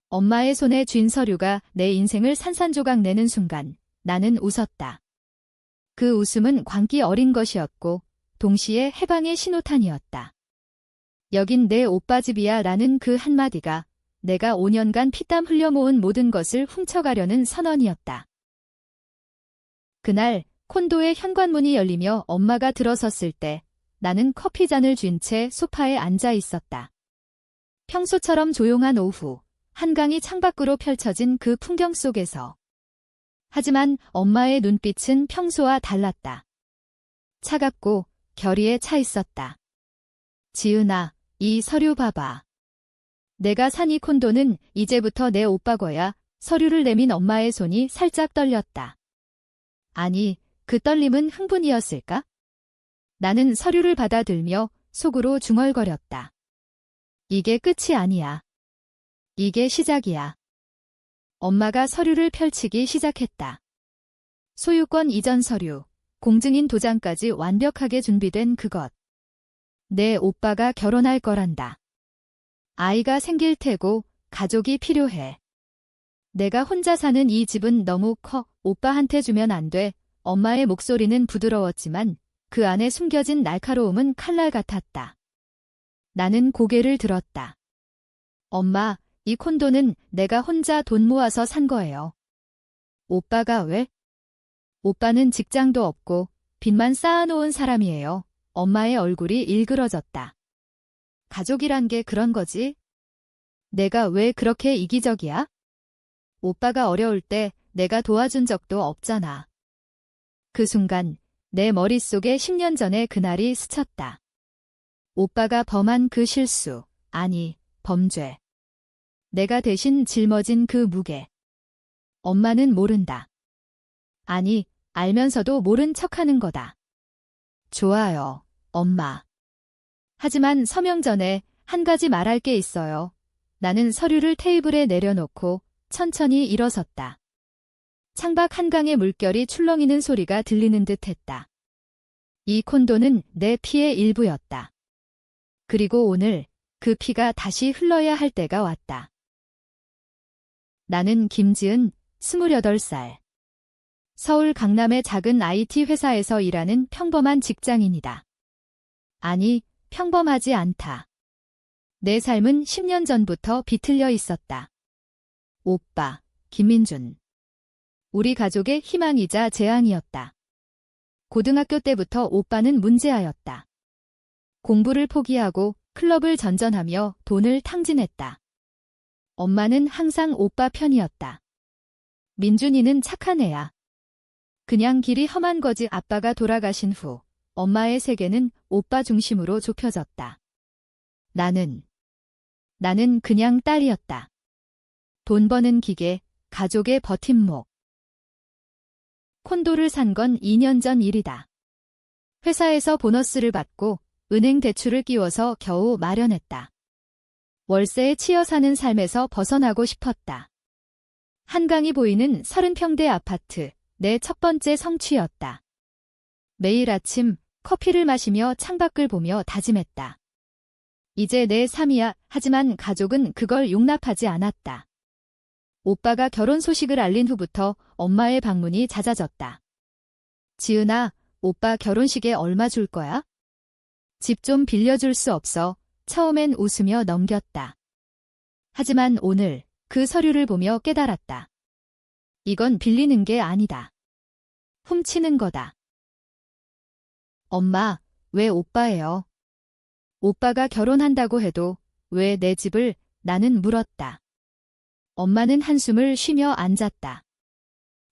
엄마의 손에 쥔 서류가 내 인생을 산산조각 내는 순간 나는 웃었다. 그 웃음은 광기 어린 것이었고 동시에 해방의 신호탄이었다. 여긴 내 오빠 집이야 라는 그 한마디가 내가 5년간 피땀 흘려 모은 모든 것을 훔쳐가려는 선언이었다. 그날 콘도의 현관문이 열리며 엄마가 들어섰을 때 나는 커피잔을 쥔 채 소파에 앉아 있었다. 평소처럼 조용한 오후, 한강이 창밖으로 펼쳐진 그 풍경 속에서. 하지만 엄마의 눈빛은 평소와 달랐다. 차갑고 결의에 차 있었다. 지은아, 이 서류 봐봐. 내가 산 이 콘도는 이제부터 내 오빠 거야. 서류를 내민 엄마의 손이 살짝 떨렸다. 아니, 그 떨림은 흥분이었을까? 나는 서류를 받아들며 속으로 중얼거렸다. 이게 끝이 아니야. 이게 시작이야. 엄마가 서류를 펼치기 시작했다. 소유권 이전 서류, 공증인 도장까지 완벽하게 준비된 그것. 내 오빠가 결혼할 거란다. 아이가 생길 테고 가족이 필요해. 내가 혼자 사는 이 집은 너무 커. 오빠한테 주면 안 돼. 엄마의 목소리는 부드러웠지만 그 안에 숨겨진 날카로움은 칼날 같았다. 나는 고개를 들었다. 엄마, 이 콘도는 내가 혼자 돈 모아서 산 거예요. 오빠가 왜? 오빠는 직장도 없고 빚만 쌓아놓은 사람이에요. 엄마의 얼굴이 일그러졌다. 가족이란 게 그런 거지? 내가 왜 그렇게 이기적이야? 오빠가 어려울 때 내가 도와준 적도 없잖아. 그 순간 내 머릿속에 10년 전의 그날이 스쳤다. 오빠가 범한 그 실수, 아니, 범죄. 내가 대신 짊어진 그 무게. 엄마는 모른다. 아니, 알면서도 모른 척하는 거다. 좋아요, 엄마. 하지만 서명 전에 한 가지 말할 게 있어요. 나는 서류를 테이블에 내려놓고 천천히 일어섰다. 창밖 한강의 물결이 출렁이는 소리가 들리는 듯 했다. 이 콘도는 내 피의 일부였다. 그리고 오늘 그 피가 다시 흘러야 할 때가 왔다. 나는 김지은, 28살. 서울 강남의 작은 IT 회사에서 일하는 평범한 직장인이다. 아니, 평범하지 않다. 내 삶은 10년 전부터 비틀려 있었다. 오빠, 김민준. 우리 가족의 희망이자 재앙이었다. 고등학교 때부터 오빠는 문제아였다. 공부를 포기하고 클럽을 전전하며 돈을 탕진했다. 엄마는 항상 오빠 편이었다. 민준이는 착한 애야. 그냥 길이 험한 거지. 아빠가 돌아가신 후 엄마의 세계는 오빠 중심으로 좁혀졌다. 나는 그냥 딸이었다. 돈 버는 기계, 가족의 버팀목. 콘도를 산 건 2년 전 일이다. 회사에서 보너스를 받고 은행 대출을 끼워서 겨우 마련했다. 월세에 치여 사는 삶에서 벗어나고 싶었다. 한강이 보이는 30평대 아파트, 내 첫 번째 성취였다. 매일 아침 커피를 마시며 창밖을 보며 다짐했다. 이제 내 삶이야. 하지만 가족은 그걸 용납하지 않았다. 오빠가 결혼 소식을 알린 후부터 엄마의 방문이 잦아졌다. 지은아, 오빠 결혼식에 얼마 줄 거야? 집 좀 빌려줄 수 없어. 처음엔 웃으며 넘겼다. 하지만 오늘 그 서류를 보며 깨달았다. 이건 빌리는 게 아니다. 훔치는 거다. 엄마, 왜 오빠예요? 오빠가 결혼한다고 해도 왜 내 집을? 나는 물었다. 엄마는 한숨을 쉬며 앉았다.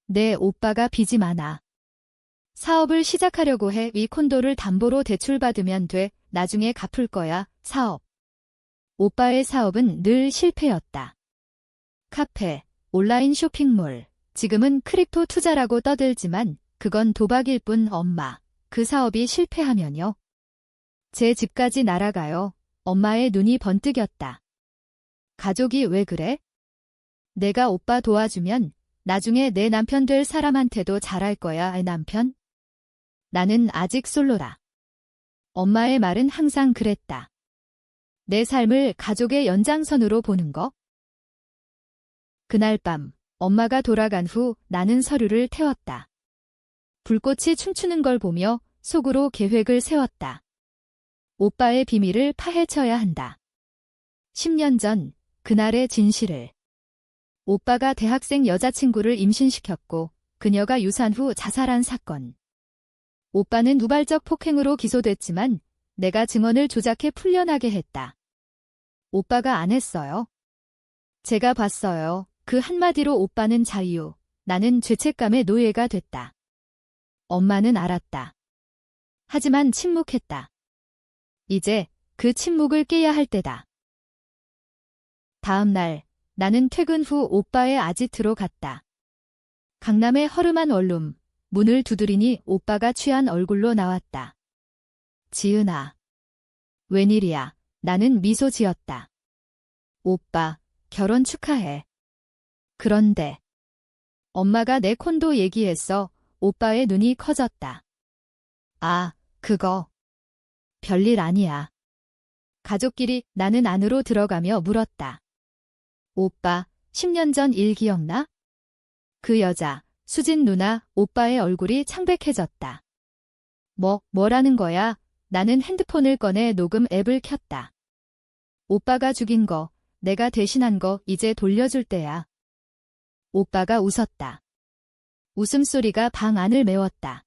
내 오빠가 빚이 많아. 사업을 시작하려고 해. 이 콘도를 담보로 대출받으면 돼. 나중에 갚을 거야. 사업. 오빠의 사업은 늘 실패였다. 카페, 온라인 쇼핑몰, 지금은 크립토 투자라고 떠들지만 그건 도박일 뿐. 엄마, 그 사업이 실패하면요. 제 집까지 날아가요. 엄마의 눈이 번뜩였다. 가족이 왜 그래? 내가 오빠 도와주면 나중에 내 남편 될 사람한테도 잘할 거야. 남편? 나는 아직 솔로라. 엄마의 말은 항상 그랬다. 내 삶을 가족의 연장선으로 보는 거? 그날 밤 엄마가 돌아간 후 나는 서류를 태웠다. 불꽃이 춤추는 걸 보며 속으로 계획을 세웠다. 오빠의 비밀을 파헤쳐야 한다. 10년 전 그날의 진실을. 오빠가 대학생 여자친구를 임신시켰고 그녀가 유산 후 자살한 사건. 오빠는 우발적 폭행으로 기소됐지만 내가 증언을 조작해 풀려나게 했다. 오빠가 안 했어요. 제가 봤어요. 그 한마디로 오빠는 자유, 나는 죄책감의 노예가 됐다. 엄마는 알았다. 하지만 침묵했다. 이제 그 침묵을 깨야 할 때다. 다음 날 나는 퇴근 후 오빠의 아지트로 갔다. 강남의 허름한 원룸, 문을 두드리니 오빠가 취한 얼굴로 나왔다. 지은아. 웬일이야. 나는 미소 지었다. 오빠, 결혼 축하해. 그런데 엄마가 내 콘도 얘기했어. 오빠의 눈이 커졌다. 아, 그거. 별일 아니야. 가족끼리. 나는 안으로 들어가며 물었다. 오빠, 10년 전 일 기억나? 그 여자, 수진 누나. 오빠의 얼굴이 창백해졌다. 뭐라는 거야? 나는 핸드폰을 꺼내 녹음 앱을 켰다. 오빠가 죽인 거, 내가 대신한 거 이제 돌려줄 때야. 오빠가 웃었다. 웃음소리가 방 안을 메웠다.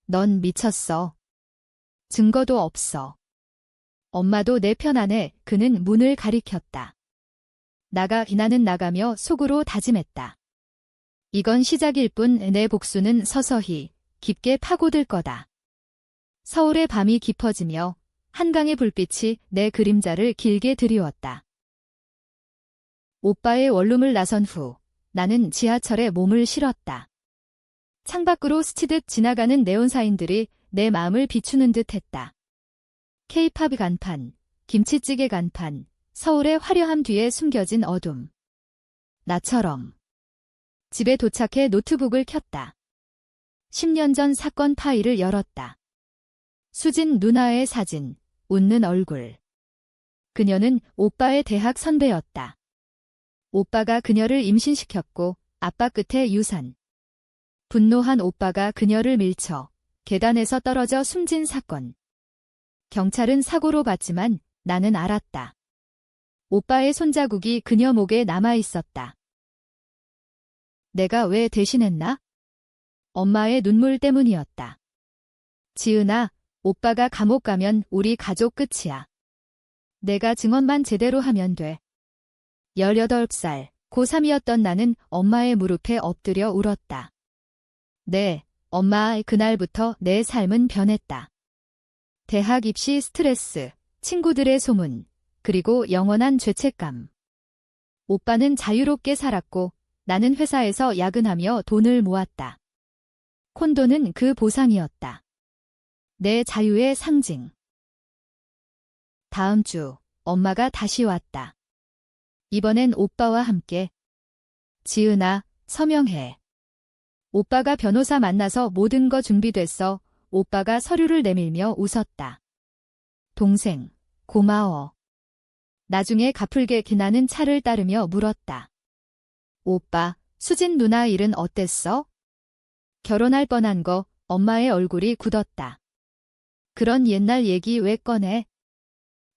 넌 미쳤어. 증거도 없어. 엄마도 내 편 안에. 그는 문을 가리켰다. 나는 나가며 속으로 다짐했다. 이건 시작일 뿐 내 복수는 서서히 깊게 파고들 거다. 서울의 밤이 깊어지며 한강의 불빛이 내 그림자를 길게 드리웠다. 오빠의 원룸을 나선 후 나는 지하철에 몸을 실었다. 창밖으로 스치듯 지나가는 네온사인들이 내 마음을 비추는 듯 했다. K-팝 간판, 김치찌개 간판, 서울의 화려함 뒤에 숨겨진 어둠. 나처럼. 집에 도착해 노트북을 켰다. 10년 전 사건 파일을 열었다. 수진 누나의 사진, 웃는 얼굴. 그녀는 오빠의 대학 선배였다. 오빠가 그녀를 임신시켰고 아빠 끝에 유산. 분노한 오빠가 그녀를 밀쳐 계단에서 떨어져 숨진 사건. 경찰은 사고로 봤지만 나는 알았다. 오빠의 손자국이 그녀 목에 남아 있었다. 내가 왜 대신했나? 엄마의 눈물 때문이었다. 지은아, 오빠가 감옥 가면 우리 가족 끝이야. 내가 증언만 제대로 하면 돼. 18살, 고3이었던 나는 엄마의 무릎에 엎드려 울었다. 네, 엄마, 그날부터 내 삶은 변했다. 대학 입시 스트레스, 친구들의 소문, 그리고 영원한 죄책감. 오빠는 자유롭게 살았고 나는 회사에서 야근하며 돈을 모았다. 콘도는 그 보상이었다. 내 자유의 상징. 다음 주 엄마가 다시 왔다. 이번엔 오빠와 함께. 지은아, 서명해. 오빠가 변호사 만나서 모든 거 준비됐어. 오빠가 서류를 내밀며 웃었다. 동생, 고마워. 나중에 갚을게. 나는 차를 따르며 물었다. 오빠, 수진 누나 일은 어땠어? 결혼할 뻔한 거. 엄마의 얼굴이 굳었다. 그런 옛날 얘기 왜 꺼내?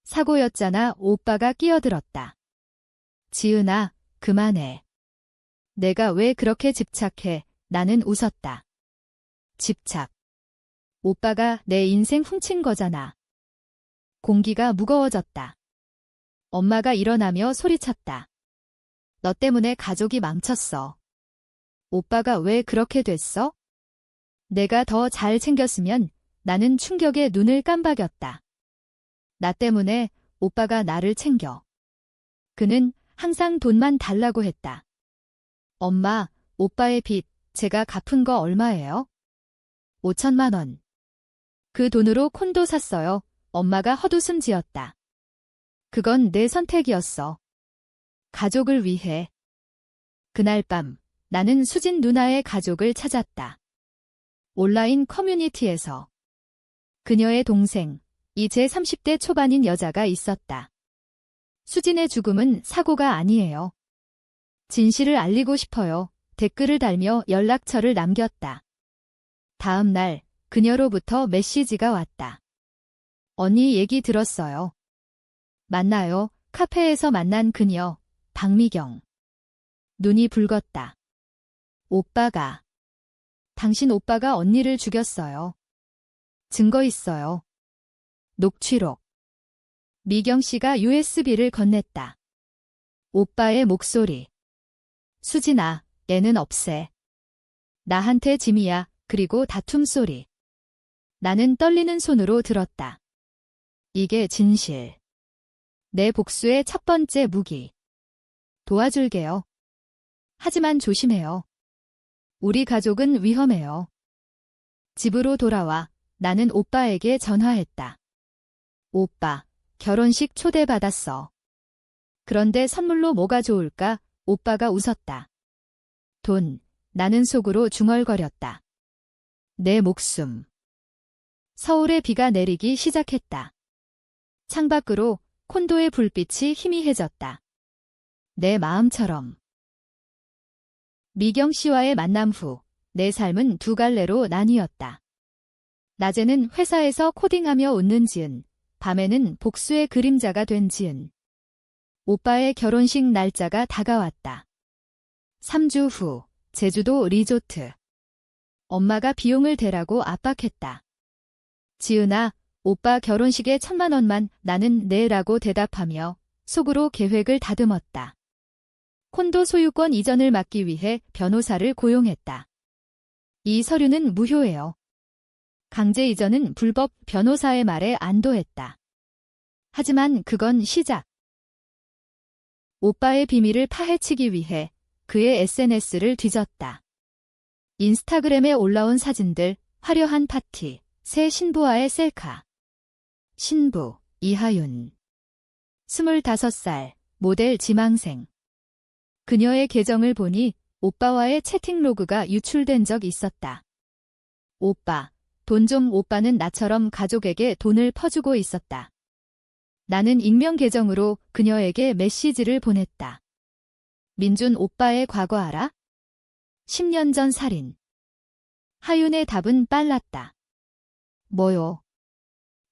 사고였잖아. 오빠가 끼어들었다. 지은아, 그만해. 내가 왜 그렇게 집착해? 나는 웃었다. 집착. 오빠가 내 인생 훔친 거잖아. 공기가 무거워졌다. 엄마가 일어나며 소리쳤다. 너 때문에 가족이 망쳤어. 오빠가 왜 그렇게 됐어? 내가 더 잘 챙겼으면. 나는 충격에 눈을 깜박였다. 나 때문에 오빠가 나를 챙겨. 그는 항상 돈만 달라고 했다. 엄마, 오빠의 빚, 제가 갚은 거 얼마예요? 5천만 원. 그 돈으로 콘도 샀어요. 엄마가 헛웃음 지었다. 그건 내 선택이었어. 가족을 위해. 그날 밤 나는 수진 누나의 가족을 찾았다. 온라인 커뮤니티에서. 그녀의 동생, 이제 30대 초반인 여자가 있었다. 수진의 죽음은 사고가 아니에요. 진실을 알리고 싶어요. 댓글을 달며 연락처를 남겼다. 다음 날 그녀로부터 메시지가 왔다. 언니 얘기 들었어요. 만나요. 카페에서 만난 그녀, 박미경. 눈이 붉었다. 오빠가. 당신 오빠가 언니를 죽였어요. 증거 있어요. 녹취록. 미경 씨가 USB를 건넸다. 오빠의 목소리. 수진아, 얘는 없애. 나한테 짐이야. 그리고 다툼 소리. 나는 떨리는 손으로 들었다. 이게 진실. 내 복수의 첫 번째 무기. 도와줄게요. 하지만 조심해요. 우리 가족은 위험해요. 집으로 돌아와 나는 오빠에게 전화했다. 오빠, 결혼식 초대받았어. 그런데 선물로 뭐가 좋을까? 오빠가 웃었다. 돈. 나는 속으로 중얼거렸다. 내 목숨. 서울에 비가 내리기 시작했다. 창밖으로 콘도의 불빛이 희미해졌다. 내 마음처럼. 미경 씨와의 만남 후 내 삶은 두 갈래로 나뉘었다. 낮에는 회사에서 코딩하며 웃는 지은, 밤에는 복수의 그림자가 된 지은. 오빠의 결혼식 날짜가 다가왔다. 3주 후, 제주도 리조트. 엄마가 비용을 대라고 압박했다. 지은아, 오빠 결혼식에 1,000만 원만 나는 내라고 대답하며 속으로 계획을 다듬었다. 콘도 소유권 이전을 막기 위해 변호사를 고용했다. 이 서류는 무효예요. 강제 이전은 불법. 변호사의 말에 안도했다. 하지만 그건 시작. 오빠의 비밀을 파헤치기 위해 그의 SNS를 뒤졌다. 인스타그램에 올라온 사진들, 화려한 파티, 새 신부와의 셀카. 신부, 이하윤. 25살, 모델 지망생. 그녀의 계정을 보니 오빠와의 채팅 로그가 유출된 적 있었다. 오빠, 돈 좀. 오빠는 나처럼 가족에게 돈을 퍼주고 있었다. 나는 익명 계정으로 그녀에게 메시지를 보냈다. 민준 오빠의 과거 알아? 10년 전 살인. 하윤의 답은 빨랐다. 뭐요?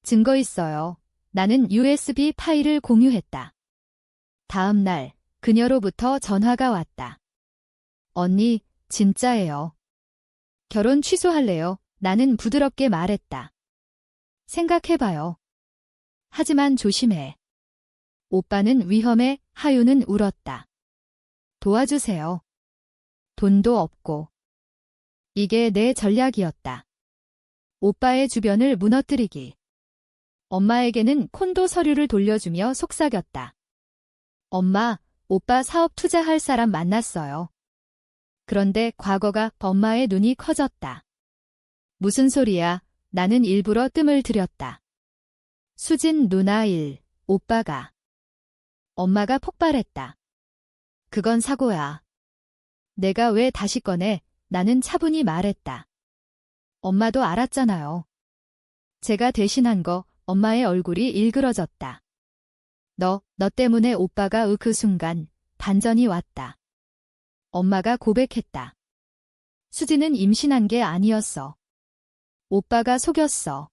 증거 있어요. 나는 USB 파일을 공유했다. 다음 날 그녀로부터 전화가 왔다. 언니, 진짜예요. 결혼 취소할래요? 나는 부드럽게 말했다. 생각해봐요. 하지만 조심해. 오빠는 위험해. 하윤은 울었다. 도와주세요. 돈도 없고. 이게 내 전략이었다. 오빠의 주변을 무너뜨리기. 엄마에게는 콘도 서류를 돌려주며 속삭였다. 엄마, 오빠 사업 투자할 사람 만났어요. 그런데 과거가. 엄마의 눈이 커졌다. 무슨 소리야? 나는 일부러 뜸을 들였다. 수진 누나 일, 오빠가. 엄마가 폭발했다. 그건 사고야. 내가 왜 다시 꺼내? 나는 차분히 말했다. 엄마도 알았잖아요. 제가 대신한 거. 엄마의 얼굴이 일그러졌다. 너 때문에 오빠가. 그 순간 반전이 왔다. 엄마가 고백했다. 수지는 임신한 게 아니었어. 오빠가 속였어.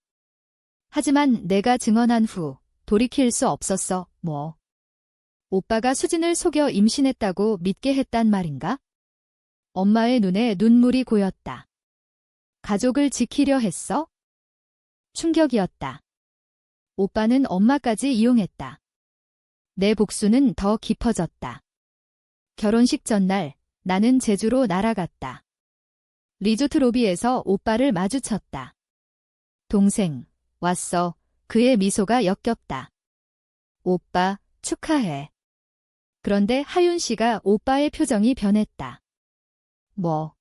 하지만 내가 증언한 후 돌이킬 수 없었어. 뭐. 오빠가 수진을 속여 임신했다고 믿게 했단 말인가? 엄마의 눈에 눈물이 고였다. 가족을 지키려 했어? 충격이었다. 오빠는 엄마까지 이용했다. 내 복수는 더 깊어졌다. 결혼식 전날 나는 제주로 날아갔다. 리조트 로비에서 오빠를 마주쳤다. 동생, 왔어. 그의 미소가 역겹다. 오빠, 축하해. 그런데 하윤 씨가 오빠의 표정이 변했다. 뭐?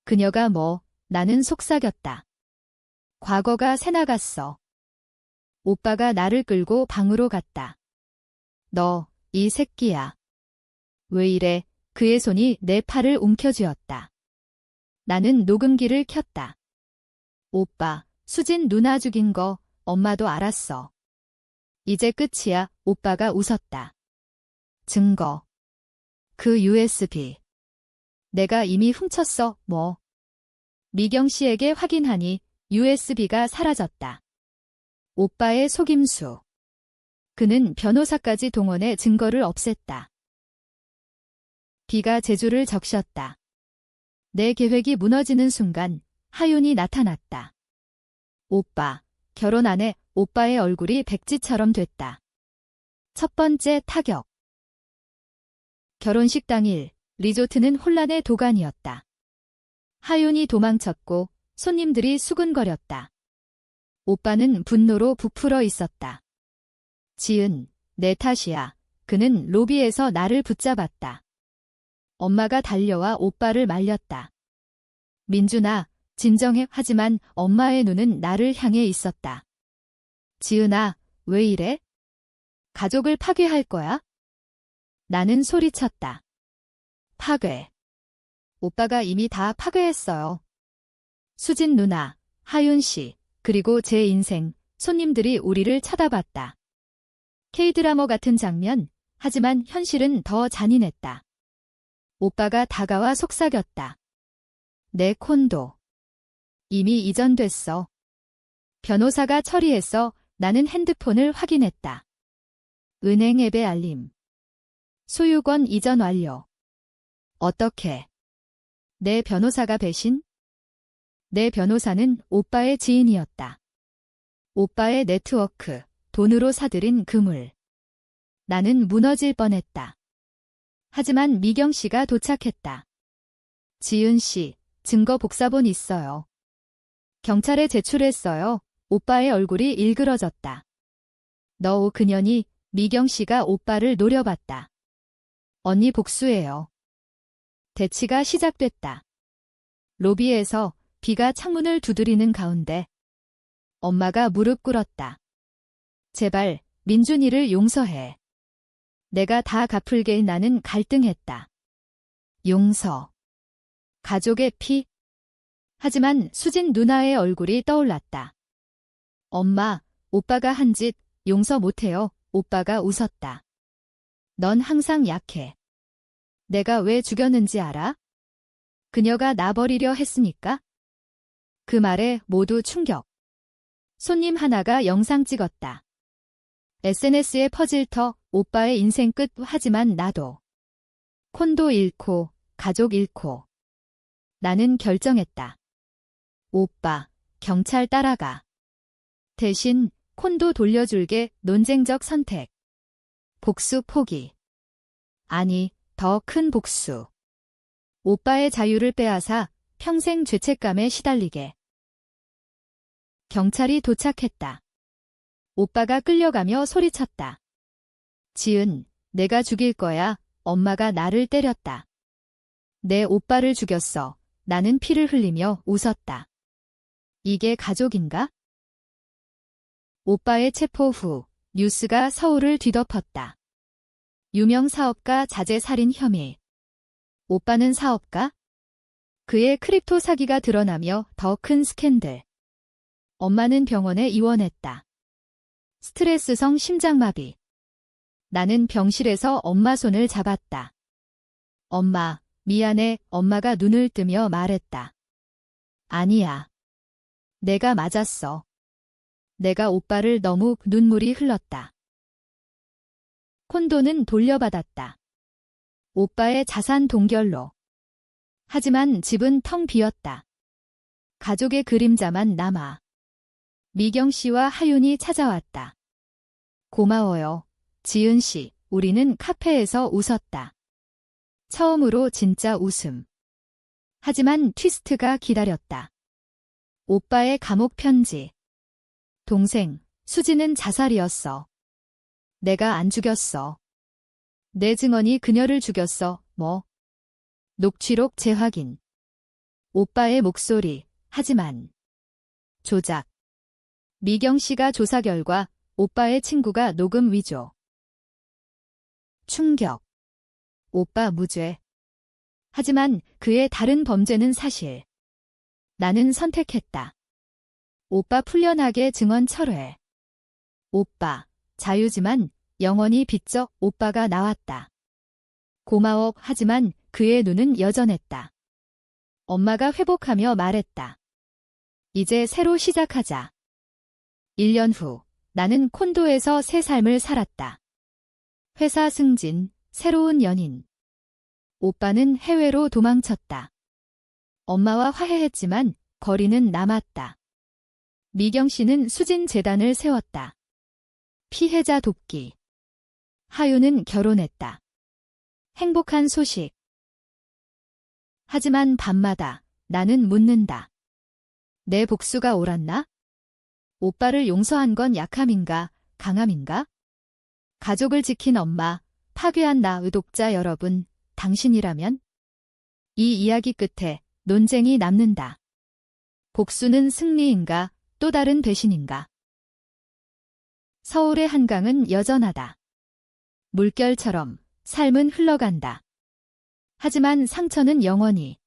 그녀가 뭐? 나는 속삭였다. 과거가 새나갔어. 오빠가 나를 끌고 방으로 갔다. 너, 이 새끼야. 왜 이래? 그의 손이 내 팔을 움켜쥐었다. 나는 녹음기를 켰다. 오빠, 수진 누나 죽인 거 엄마도 알았어. 이제 끝이야. 오빠가 웃었다. 증거. 그 USB. 내가 이미 훔쳤어, 뭐. 미경 씨에게 확인하니 USB가 사라졌다. 오빠의 속임수. 그는 변호사까지 동원해 증거를 없앴다. 비가 제주를 적셨다. 내 계획이 무너지는 순간 하윤이 나타났다. 오빠, 결혼 안 해. 오빠의 얼굴이 백지처럼 됐다. 첫 번째 타격. 결혼식 당일, 리조트는 혼란의 도가니였다. 하윤이 도망쳤고 손님들이 수군거렸다. 오빠는 분노로 부풀어 있었다. 지은, 내 탓이야. 그는 로비에서 나를 붙잡았다. 엄마가 달려와 오빠를 말렸다. 민준아, 진정해. 하지만 엄마의 눈은 나를 향해 있었다. 지은아, 왜 이래? 가족을 파괴할 거야? 나는 소리쳤다. 파괴. 오빠가 이미 다 파괴했어요. 수진 누나, 하윤 씨, 그리고 제 인생, 손님들이 우리를 쳐다봤다. K드라마 같은 장면, 하지만 현실은 더 잔인했다. 오빠가 다가와 속삭였다. 내 콘도. 이미 이전됐어. 변호사가 처리했어. 나는 핸드폰을 확인했다. 은행 앱의 알림. 소유권 이전 완료. 어떻게? 내 변호사가 배신? 내 변호사는 오빠의 지인이었다. 오빠의 네트워크, 돈으로 사들인 그물. 나는 무너질 뻔했다. 하지만 미경 씨가 도착했다. 지은 씨, 증거 복사본 있어요. 경찰에 제출했어요. 오빠의 얼굴이 일그러졌다. 너 그년이 미경 씨가 오빠를 노려봤다. 언니 복수해요. 대치가 시작됐다. 로비에서 비가 창문을 두드리는 가운데 엄마가 무릎 꿇었다. 제발 민준이를 용서해. 내가 다 갚을게. 나는 갈등했다. 용서. 가족의 피. 하지만 수진 누나의 얼굴이 떠올랐다. 엄마, 오빠가 한 짓 용서 못해요. 오빠가 웃었다. 넌 항상 약해. 내가 왜 죽였는지 알아? 그녀가 나 버리려 했으니까? 그 말에 모두 충격. 손님 하나가 영상 찍었다. SNS에 퍼질터 오빠의 인생 끝. 하지만 나도. 콘도 잃고 가족 잃고. 나는 결정했다. 오빠, 경찰 따라가. 대신 콘도 돌려줄게. 논쟁적 선택. 복수 포기. 아니, 더 큰 복수. 오빠의 자유를 빼앗아 평생 죄책감에 시달리게. 경찰이 도착했다. 오빠가 끌려가며 소리쳤다. 지은, 내가 죽일 거야. 엄마가 나를 때렸다. 내 오빠를 죽였어. 나는 피를 흘리며 웃었다. 이게 가족인가? 오빠의 체포 후 뉴스가 서울을 뒤덮었다. 유명 사업가 자재 살인 혐의. 오빠는 사업가? 그의 크립토 사기가 드러나며 더 큰 스캔들. 엄마는 병원에 입원했다. 스트레스성 심장마비. 나는 병실에서 엄마 손을 잡았다. 엄마, 미안해. 엄마가 눈을 뜨며 말했다. 아니야. 내가 맞았어. 내가 오빠를 너무. 눈물이 흘렀다. 콘도는 돌려받았다. 오빠의 자산 동결로. 하지만 집은 텅 비었다. 가족의 그림자만 남아. 미경 씨와 하윤이 찾아왔다. 고마워요. 지은 씨, 우리는 카페에서 웃었다. 처음으로 진짜 웃음. 하지만 트위스트가 기다렸다. 오빠의 감옥 편지. 동생, 수지는 자살이었어. 내가 안 죽였어. 내 증언이 그녀를 죽였어. 뭐? 녹취록 재확인. 오빠의 목소리. 하지만 조작. 미경 씨가 조사 결과 오빠의 친구가 녹음 위조. 충격. 오빠 무죄. 하지만 그의 다른 범죄는 사실. 나는 선택했다. 오빠 풀려나게 증언 철회. 오빠, 자유지만 영원히 빚져. 오빠가 나왔다. 고마워 하지만 그의 눈은 여전했다. 엄마가 회복하며 말했다. 이제 새로 시작하자. 1년 후, 나는 콘도에서 새 삶을 살았다. 회사 승진, 새로운 연인. 오빠는 해외로 도망쳤다. 엄마와 화해했지만 거리는 남았다. 미경 씨는 수진 재단을 세웠다. 피해자 돕기. 하유는 결혼했다. 행복한 소식. 하지만 밤마다 나는 묻는다. 내 복수가 옳았나? 오빠를 용서한 건 약함인가, 강함인가? 가족을 지킨 엄마, 파괴한 나 의독자 여러분, 당신이라면? 이 이야기 끝에 논쟁이 남는다. 복수는 승리인가, 또 다른 배신인가? 서울의 한강은 여전하다. 물결처럼 삶은 흘러간다. 하지만 상처는 영원히